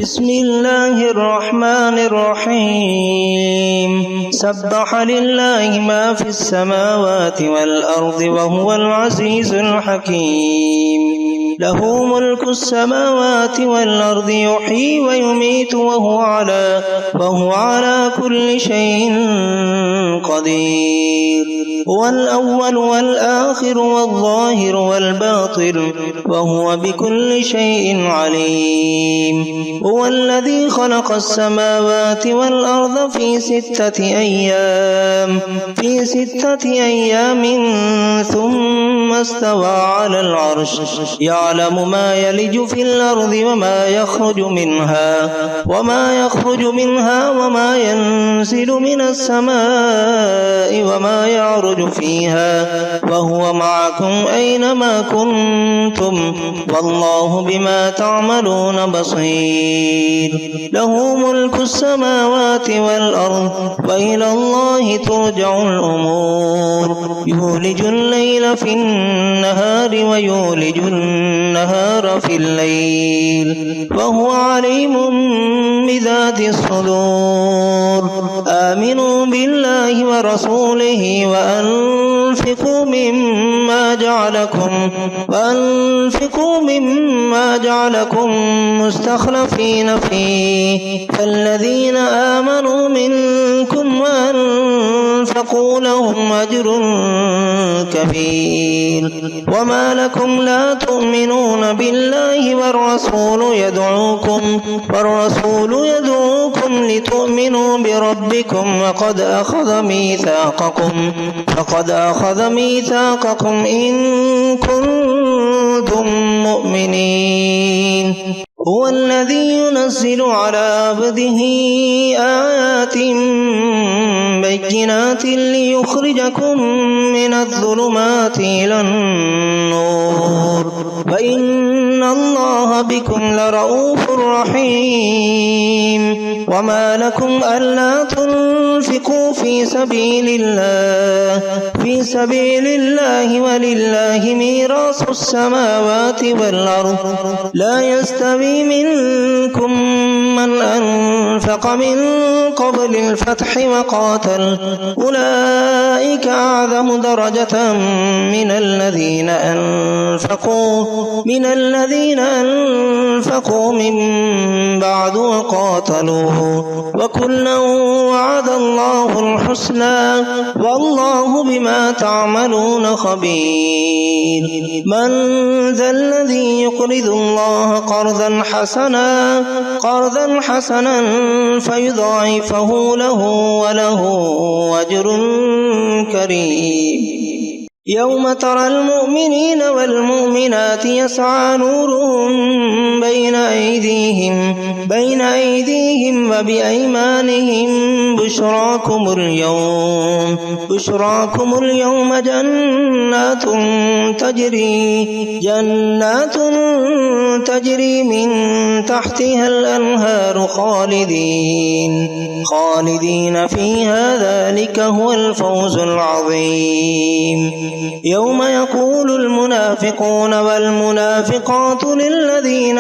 بسم الله الرحمن الرحيم سبح لله ما في السماوات والأرض وهو العزيز الحكيم له ملك السماوات والأرض يحيي ويميت وهو على كل شيء قدير هو الأول والآخر والظاهر والباطن وهو بكل شيء عليم هو الذي خلق السماوات والأرض في ستة أيام ثم استوى على العرش يعلم ما يلج في الأرض وما يخرج منها وما ينزل من السماء وما يعرج فيها وهو معكم أينما كنتم والله بما تعملون بصير له ملك السماوات والأرض وإلى الله ترجع الأمور يولج الليل في النهار ويولج النهار في الليل وهو عليم بذات الصدور آمنوا بالله ورسوله وأنفقوا مما جعلكم مستخلفين فيه فالذين آمنوا منكم وأنفقوا لهم أجر كبير وما لكم لا تؤمنون بالله والرسول يدعوكم لتؤمنوا بربكم وقد أخذ ميثاقكم إن كنتم مؤمنين هو الذي ينزل على عبده آيات بينات ليخرجكم من الظلمات إلى النور وإن الله بكم لرؤوف رحيم وما لكم ألا تنفقوا في سبيل الله ولله ميراث السماوات والأرض لا يستوي منكم من أنفق من قبل الفتح وقاتل أولئك أعظم درجة من الذين أنفقوا من بعد وقاتلوا وكلا وعد الله الحسنى والله بما تعملون خبير من ذا الذي يقرض الله قرضا حسنا فيضاعفه له وله أجر كريم يوم ترى المؤمنين والمؤمنات يسعى نورهم بين أيديهم وبأيمانهم بشراكم اليوم جنات تجري من تحتها الأنهار خالدين فيها ذلك هو الفوز العظيم يوم يقول المنافقون والمنافقات للذين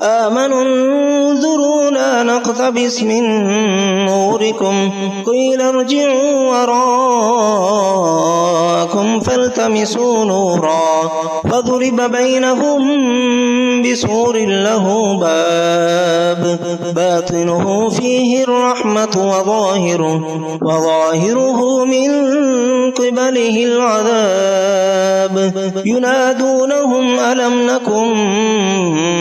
آمنوا انظرونا نقتبس من نوركم قيل ارجعوا وراءكم فالتمسوا نورا فضرب بينهم بسور له باب باطنه فيه الرحمة وظاهره من قبله العذاب ينادونهم ألم نكن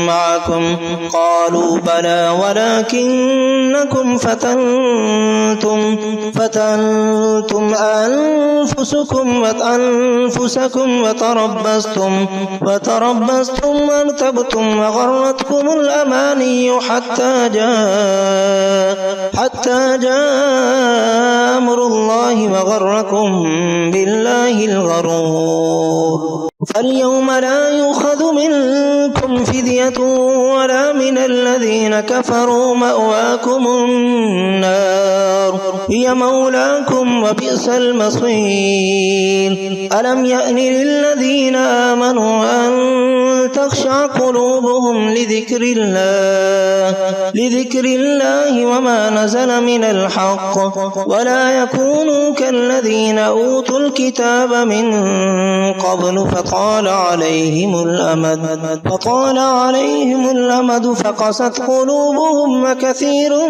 معكم قالوا بلى ولكنكم فتنتم أنفسكم وتربصتم وارتبتم وغرتكم الأماني حتى جاء أمر الله وغركم بالله الغرور فاليوم لا يؤخذ منكم فدية ولا من الذين كفروا، مأواكم النار هي مولاكم وبئس المصير. ألم يأن للذين آمنوا أن تخشع قلوبهم لذكر الله وما نزل من الحق، ولا يكونوا كالذين أوتوا الكتاب من قبل فطال عليهم الأمد فقست قلوبهم وكثير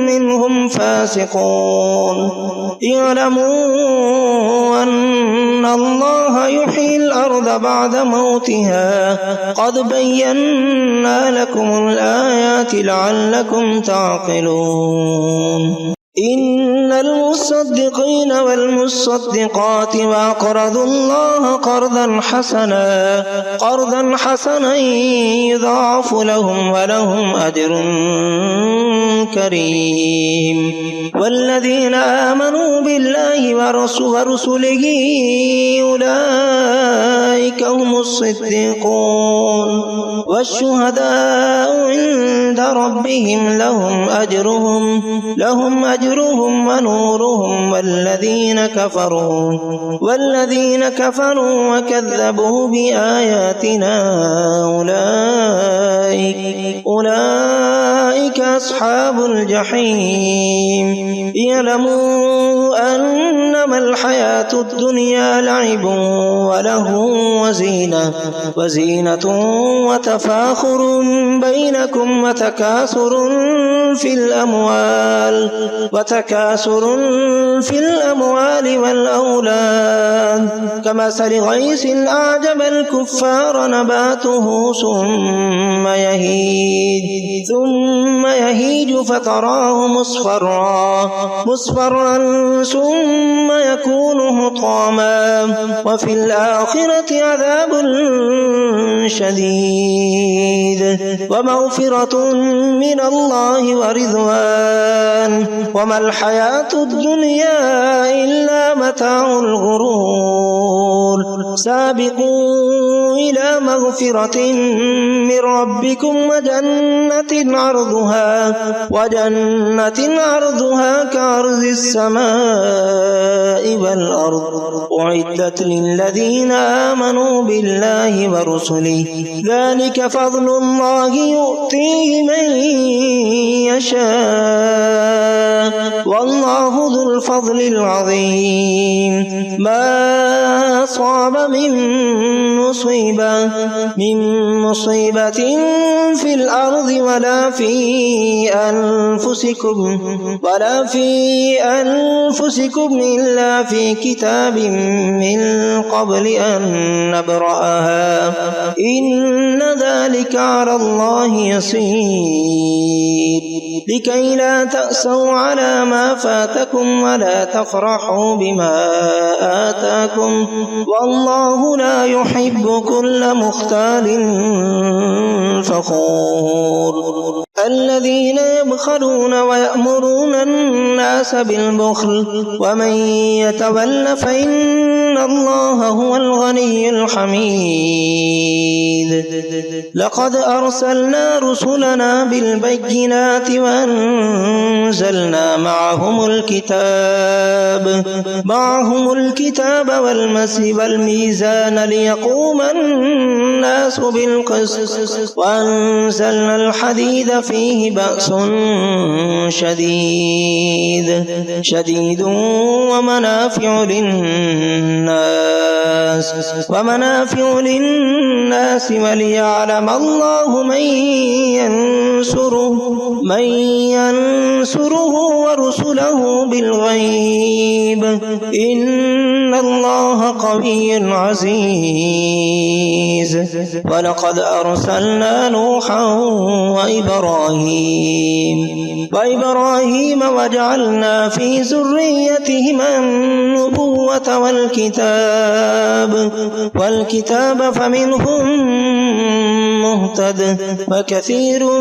منهم فاسقون. اعلموا أن الله يحيي الأرض بعد موتها، قد بينا لكم الآيات لعلكم تعقلون. إن المصدقين والمصدقات وأقرضوا الله قرضا حسنا يضاعف لهم ولهم أجر كريم. والذين آمنوا بالله ورسله أولئك هم الصديقون والشهداء عند ربهم لهم أجرهم ونورهم. والذين كفروا وكذبوا بآياتنا أولئك أصحاب الجحيم. اعلموا أنما الحياة الدنيا لعب وله وزينة وتفاخر بينكم وتكاثر في الأموال والأولاد، كمثل غيث أعجب الكفار نباته ثم يهيج فتراه مصفرا ثم يكون هطاما، وفي الآخرة عذاب شديد ومغفرة من الله ورضوان، وما الحياة الدنيا إلا متاع الغرور. سابقوا إلى مغفرة من ربكم وجنة عرضها كعرض السماء والأرض، أعدت للذين آمنوا بالله ورسله، ذلك فضل الله يؤتيه من يشاء والله ذو الفضل العظيم. ما أصاب من مصيبة في الأرض ولا في أنفسكم إلا في كتاب من قبل أن نبرأها، إن ذلك على الله يسير. لكي لا تأسوا على ما فاتكم ولا تفرحوا بما آتاكم، والله لا يحب كل مختال فخور. الذين يبخلون ويأمرون الناس بالبخل ومن يتول فإن الله هو الغني الحميد. لقد أرسلنا رسلنا بالبينات وأنزلنا معهم الكتاب والميزان ليقوم الناس بالقسط، وأنزلنا الحديد فيه بأس شديد ومنافع للناس وليعلم الله من ينصره ورسله بالغيب، إن الله قوي عزيز. ولقد أرسلنا نوحا وإبراهيم وجعلنا في ذريتهما النبوة والكتاب فمنهم مهتد وكثير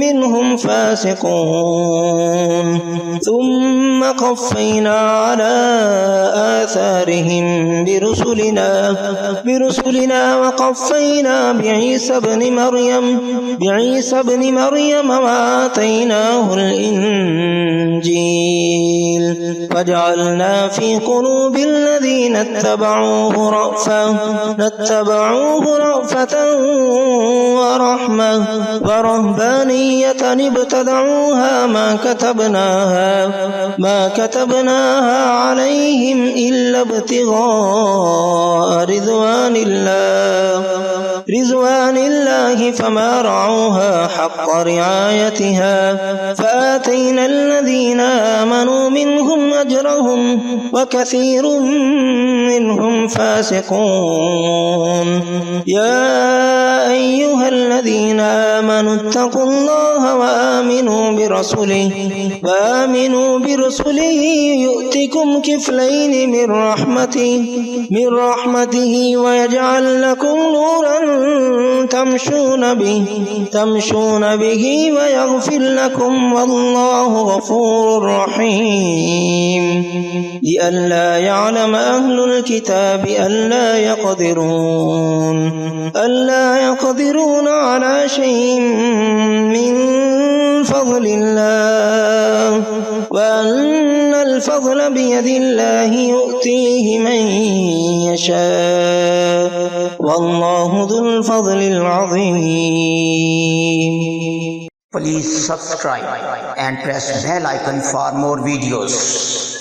منهم فاسقون ثم قفينا على آثارهم برسلنا وقفينا بعيسى ابن مريم وآتيناه الإنجيل وجعلنا في قلوب الذين اتبعوه رأفة ورحمة ورهبانية ابتدعوها ما كتبناها عليهم إلا ابتغاء رضوان الله فما رعوها حق رعايتها فآتينا الذين آمنوا منهم أجرهم وكثير منهم فاسقون يا أيها الذين آمنوا اتقوا الله وآمنوا برسله يؤتكم كفلين من رحمته ويجعل لكم نورا تمشون به ويغفر لكم والله غفور رحيم لئلا يعلم أهل الكتاب ألا يقدرون على شيء من فضل الله وأن الفضل بيد الله يؤتيه من يشاء والله ذو الفضل العظيم. Please subscribe and press bell icon for more videos.